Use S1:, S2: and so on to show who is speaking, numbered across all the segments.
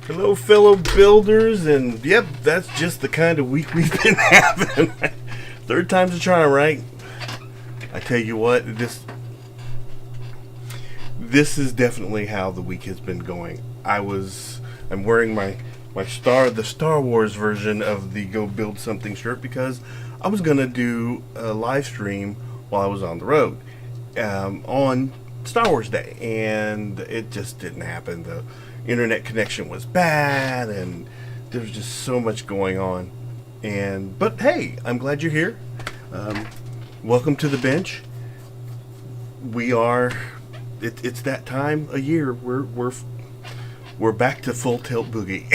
S1: Hello, fellow builders, and yep, that's just the kind of week we've been having. Third time's a charm, right? I tell you what, this is definitely how the week has been going. I'm wearing the Star Wars version of the Go Build Something shirt because I was gonna do a live stream while I was on the road on Star Wars Day, and it just didn't happen. The internet connection was bad, and there was just so much going on. But hey, I'm glad you're here. Welcome to the bench. It's that time of year. We're back to full tilt boogie.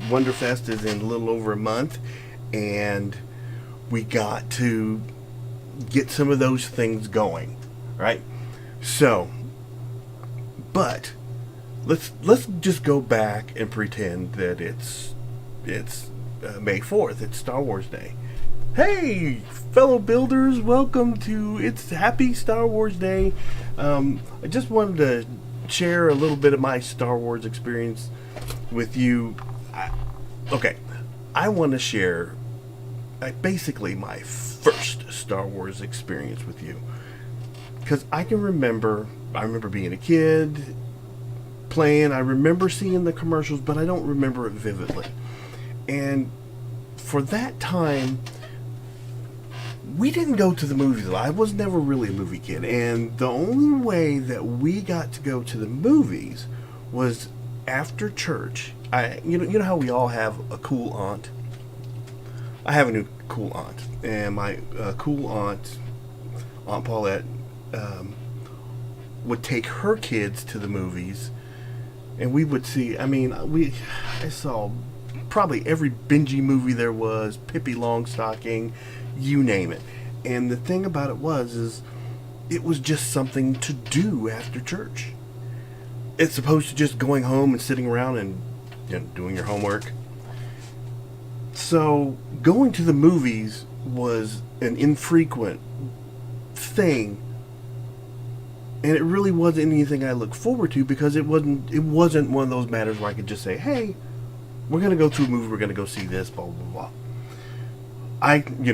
S1: Wonderfest is in a little over a month, and we got to get some of those things going, right? So, but let's just go back and pretend that it's May 4th. It's Star Wars Day. Hey, fellow builders, welcome to It's Happy Star Wars Day. I just wanted to share a little bit of my Star Wars experience with you. I want to share basically my first Star Wars experience with you, because I remember being a kid playing. I remember seeing the commercials, but I don't remember it vividly. And for that time, we didn't go to the movies. I was never really a movie kid, and the only way that we got to go to the movies was after church. You know how we all have a cool aunt. I have a new cool aunt, and my cool aunt, Aunt Paulette, would take her kids to the movies, and we would see. I saw probably every Benji movie there was, Pippi Longstocking, you name it. And the thing about it it was just something to do after church. It's opposed to just going home and sitting around and doing your homework. So going to the movies was an infrequent thing, and it really wasn't anything I looked forward to, because it wasn't one of those matters where I could just say, hey, we're going to go to a movie, we're going to go see this, blah, blah, blah.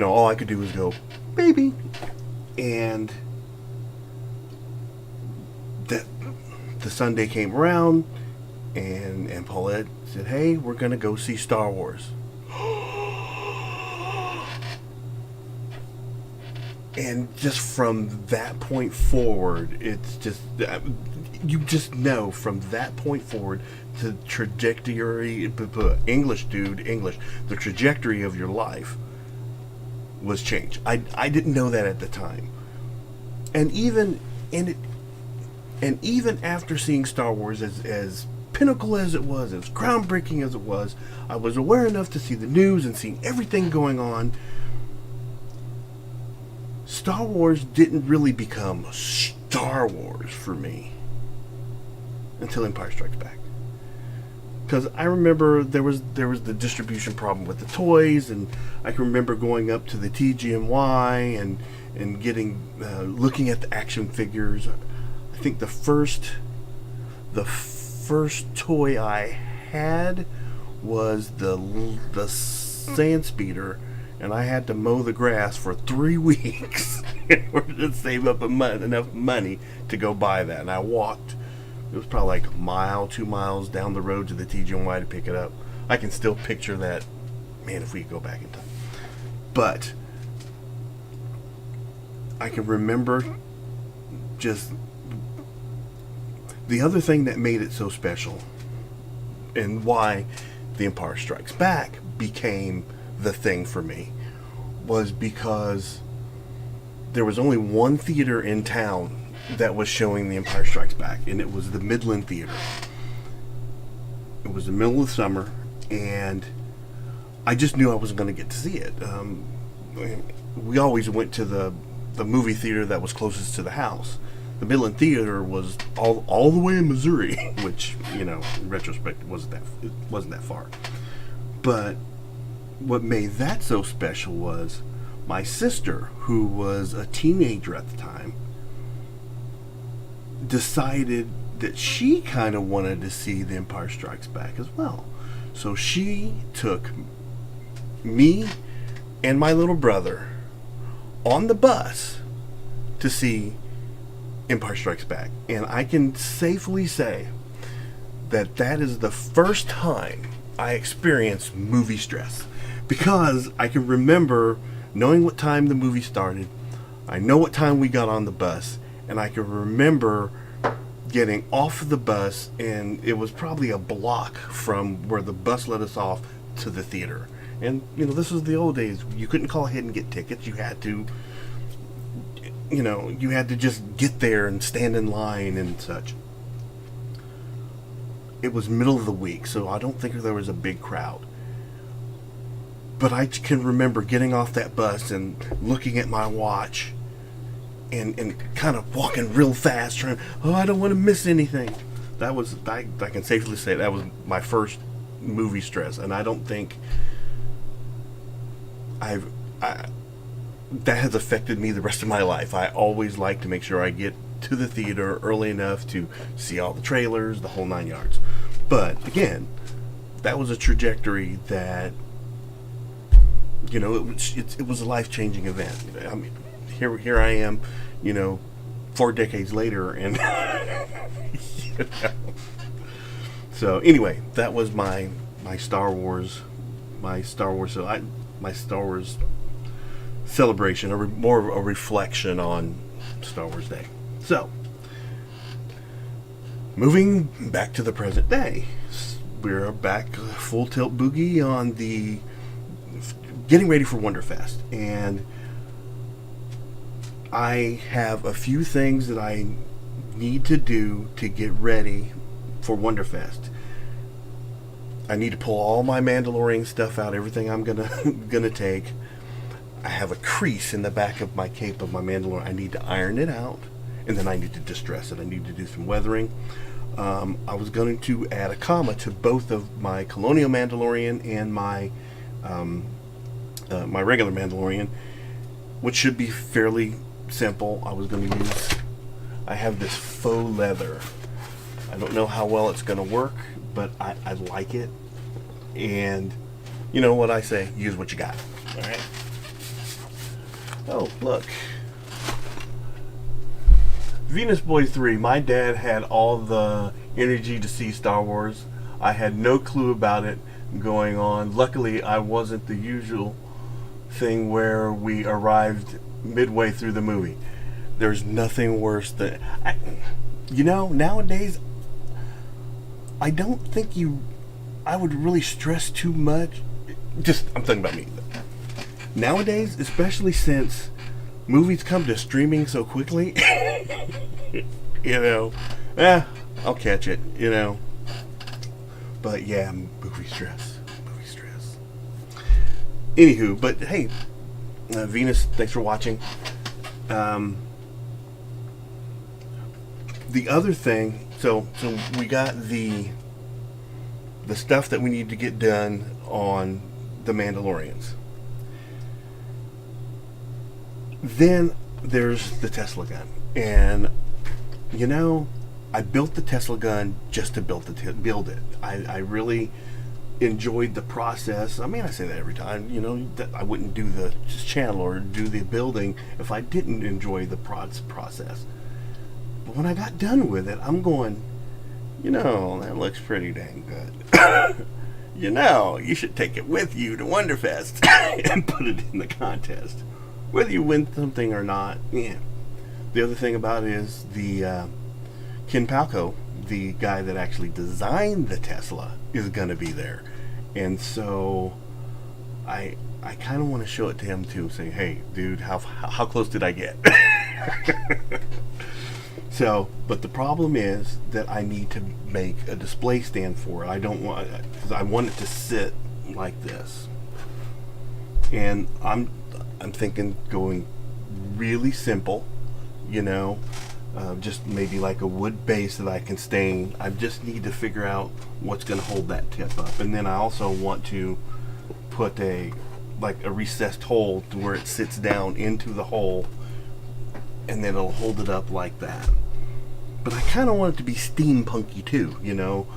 S1: All I could do was go, baby. And the Sunday came around, and Paulette said, hey, we're going to go see Star Wars. And just from that point forward, it's just, you just know from that point forward, the trajectory, English, the trajectory of your life was changed. I didn't know that at the time. And even after seeing Star Wars, as pinnacle as it was, as groundbreaking as it was, I was aware enough to see the news and seeing everything going on. Star Wars didn't really become Star Wars for me until Empire Strikes Back. Because I remember there was the distribution problem with the toys, and I can remember going up to the TGNY and getting looking at the action figures. I think the first toy I had was the sand speeder, and I had to mow the grass for 3 weeks in order to save up enough money to go buy that. And I walked. It was probably like a mile, 2 miles down the road to the TGNY to pick it up. I can still picture that. Man, if we could go back in time. But I can remember just the other thing that made it so special, and why The Empire Strikes Back became the thing for me, was because there was only one theater in town that was showing The Empire Strikes Back, and it was the Midland Theater. It was the middle of the summer, and I just knew I wasn't going to get to see it. We always went to the movie theater that was closest to the house. The Midland Theater was all the way in Missouri, which, in retrospect, wasn't that far. But what made that so special was my sister, who was a teenager at the time, decided that she kind of wanted to see The Empire Strikes Back as well. So she took me and my little brother on the bus to see Empire Strikes Back. And I can safely say that that is the first time I experienced movie stress. Because I can remember knowing what time the movie started. I know what time we got on the bus. And I can remember getting off the bus, and it was probably a block from where the bus let us off to the theater. And, you know, this was the old days. You couldn't call ahead and get tickets. You had to, you know, you had to just get there and stand in line and such. It was middle of the week, so I don't think there was a big crowd. But I can remember getting off that bus and looking at my watch and kind of walking real fast, trying, I don't want to miss anything. That was, I can safely say that was my first movie stress, and I don't think that has affected me the rest of my life. I always like to make sure I get to the theater early enough to see all the trailers, the whole 9 yards. But again, that was a trajectory that, you know, it was a life-changing event. I mean, here I am, you know, 4 decades later, and you know. So anyway, that was my Star Wars celebration, or more of a reflection on Star Wars Day. So, moving back to the present day, we're back full tilt boogie on the getting ready for Wonderfest, and I have a few things that I need to do to get ready for Wonderfest. I need to pull all my Mandalorian stuff out, everything I'm gonna take. I have a crease in the back of my cape of my Mandalorian. I need to iron it out, and then I need to distress it. I need to do some weathering. I was going to add a comma to both of my Colonial Mandalorian and my my regular Mandalorian, which should be fairly simple. I have this faux leather. I don't know how well it's going to work, but I like it. And you know what I say, use what you got. All right. Oh, look. Venus Boy 3. My dad had all the energy to see Star Wars. I had no clue about it going on. Luckily, I wasn't the usual thing where we arrived midway through the movie. There's nothing worse than... you know, nowadays, I don't think I would really stress too much. I'm talking about me. Nowadays, especially since movies come to streaming so quickly, you know, I'll catch it, you know. But yeah, movie stress. Anywho, but hey, Venus, thanks for watching. The other thing, so we got the stuff that we need to get done on the Mandalorians. Then there's the Tesla gun, and you know, I built the Tesla gun just to build it. I really enjoyed the process. I mean, I say that every time, you know, that I wouldn't do the channel or do the building if I didn't enjoy the process. But when I got done with it, I'm going, you know, that looks pretty dang good. You know, you should take it with you to Wonderfest and put it in the contest. Whether you win something or not, yeah. The other thing about it is the Ken Palco, the guy that actually designed the Tesla, is going to be there. And so I kind of want to show it to him too, saying, hey, dude, how close did I get? So, but the problem is that I need to make a display stand for it. I don't want, because I want it to sit like this. And I'm thinking going really simple, you know, just maybe like a wood base that I can stain. I just need to figure out what's going to hold that tip up. And then I also want to put a recessed hole to where it sits down into the hole, and then it'll hold it up like that. but I kind of want it to be steampunky too, you know.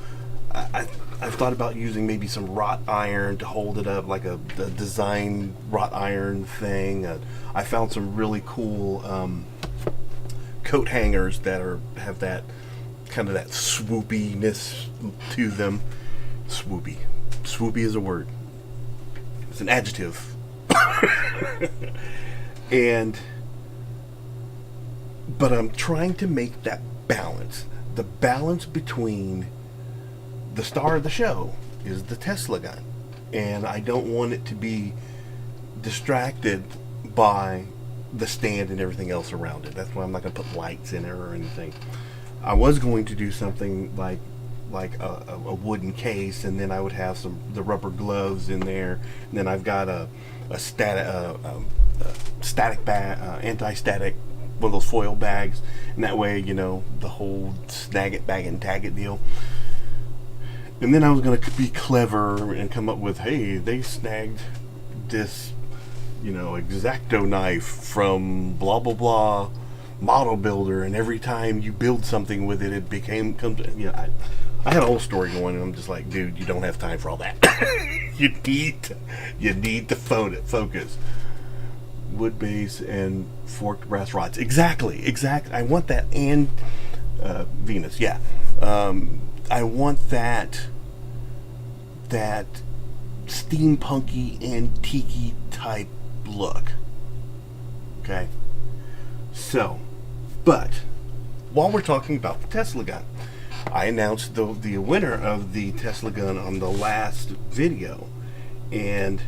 S1: I've thought about using maybe some wrought iron to hold it up, like a design wrought iron thing. I found some really cool coat hangers that have that kind of that swoopiness to them. Swoopy is a word. It's an adjective. But I'm trying to make that balance. The balance between the star of the show is the Tesla gun, and I don't want it to be distracted by the stand and everything else around it. That's why I'm not going to put lights in it or anything. I was going to do something like a wooden case, and then I would have the rubber gloves in there, and then I've got a static bag, anti-static, one of those foil bags, and that way, you know, the whole snag it, bag it, and tag it deal. And then I was going to be clever and come up with, hey, they snagged this, you know, X-Acto knife from blah blah blah model builder, and every time you build something with it, it you know, I had a whole story going, and I'm just like, dude, you don't have time for all that. you need to focus. Wood base and forked brass rods. Exactly. I want that, and Venus. Yeah. I want that steampunky, antique type look. Okay. So, but while we're talking about the Tesla gun, I announced the winner of the Tesla gun on the last video, and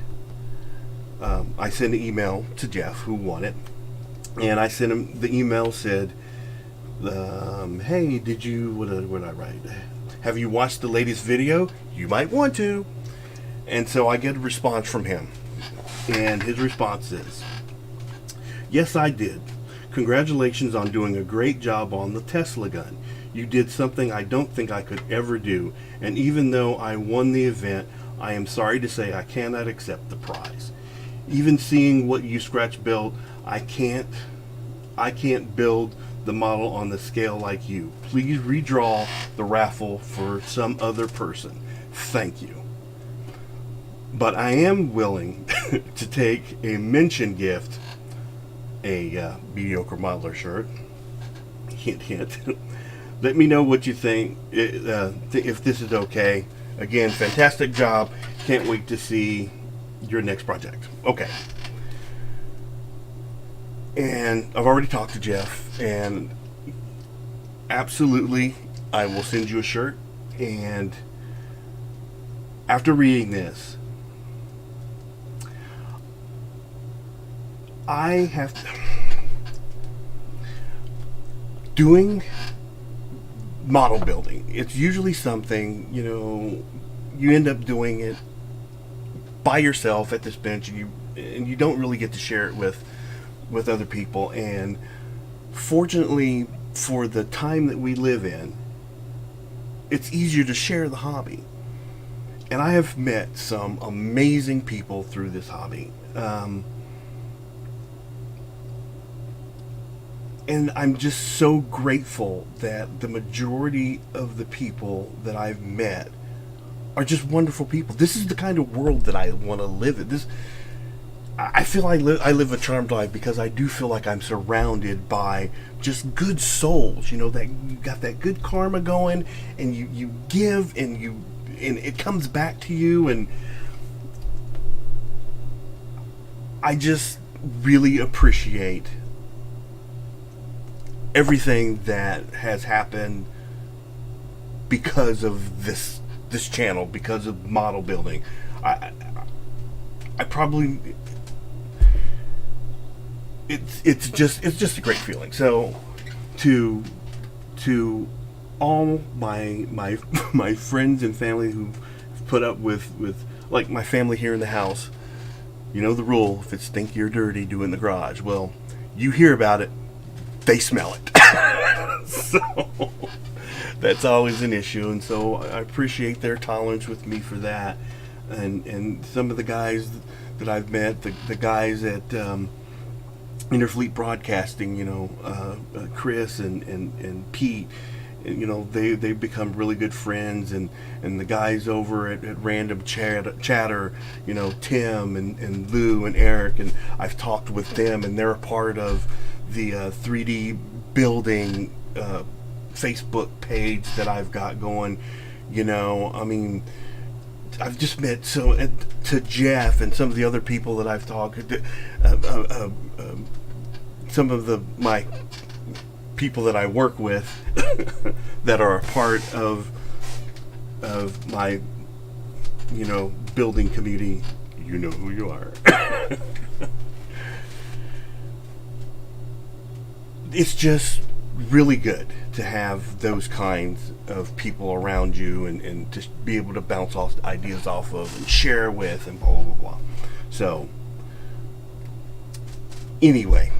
S1: I sent an email to Jeff, who won it, and I sent him the email, said, hey, did you, what did I write? Have you watched the latest video? You might want to. And so I get a response from him, and his response is, yes, I did. Congratulations on doing a great job on the Tesla gun. You did something I don't think I could ever do, and even though I won the event, I am sorry to say I cannot accept the prize. Even seeing what you scratch built, I can't build the model on the scale like you. Please redraw the raffle for some other person. Thank you. But I am willing to take a mention gift, a Mediocre Modeler shirt. Hint, hint. Let me know what you think, if this is okay. Again, fantastic job. Can't wait to see your next project. Okay. And I've already talked to Jeff, and absolutely I will send you a shirt. And after reading this, I have doing model building. It's usually something, you know, you end up doing it by yourself at this bench, and you don't really get to share it with other people. And fortunately for the time that we live in, it's easier to share the hobby. And I have met some amazing people through this hobby. And I'm just so grateful that the majority of the people that I've met are just wonderful people. This is the kind of world that I want to live in. I feel I live a charmed life because I do feel like I'm surrounded by just good souls. You know, that you got that good karma going, and you give, and it comes back to you, and I just really appreciate everything that has happened because of this channel, because of model building. I probably, it's just a great feeling. So to all my friends and family who've put up with like my family here in the house, you know the rule: if it's stinky or dirty, do it in the garage. Well, you hear about it, they smell it. So that's always an issue, and so I appreciate their tolerance with me for that. And some of the guys that I've met, the guys at Interfleet Broadcasting, Chris and Pete, they've become really good friends, and the guys over at Random Chatter, Tim and Lou and Eric, and I've talked with them, and they're a part of the 3D building Facebook page that I've got going. I've just met to Jeff and some of the other people that I've talked to, some of my people that I work with that are a part of my building community. You know who you are. It's just really good to have those kinds of people around you, and just be able to bounce off ideas off of and share with, and blah blah blah. So anyway,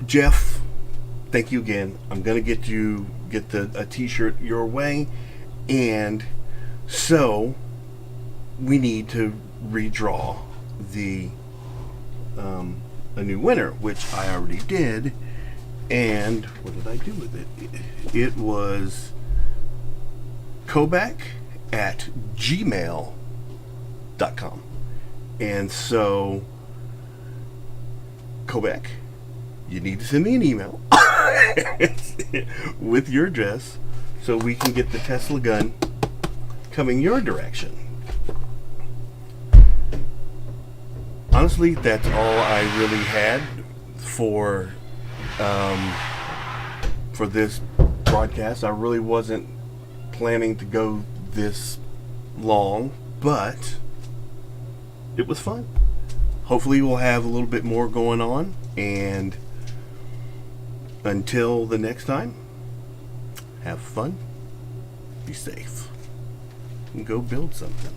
S1: Jeff, thank you again. I'm gonna get a t-shirt your way, and so we need to redraw a new winner, which I already did. And what did I do with it? It was Kobek@gmail.com. And so, Kobek, you need to send me an email with your address so we can get the Tesla gun coming your direction. Honestly, that's all I really had for this broadcast. I really wasn't planning to go this long, but it was fun. Hopefully we'll have a little bit more going on, and until the next time, have fun, be safe, and go build something.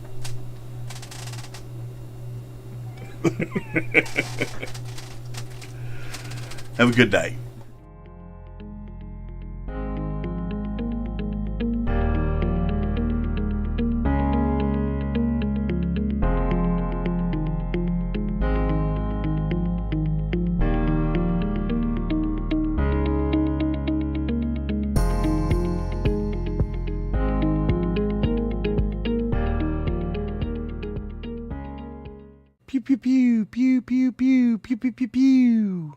S1: Have a good night. Pew pew pew pew pew pew pew pew pew pew.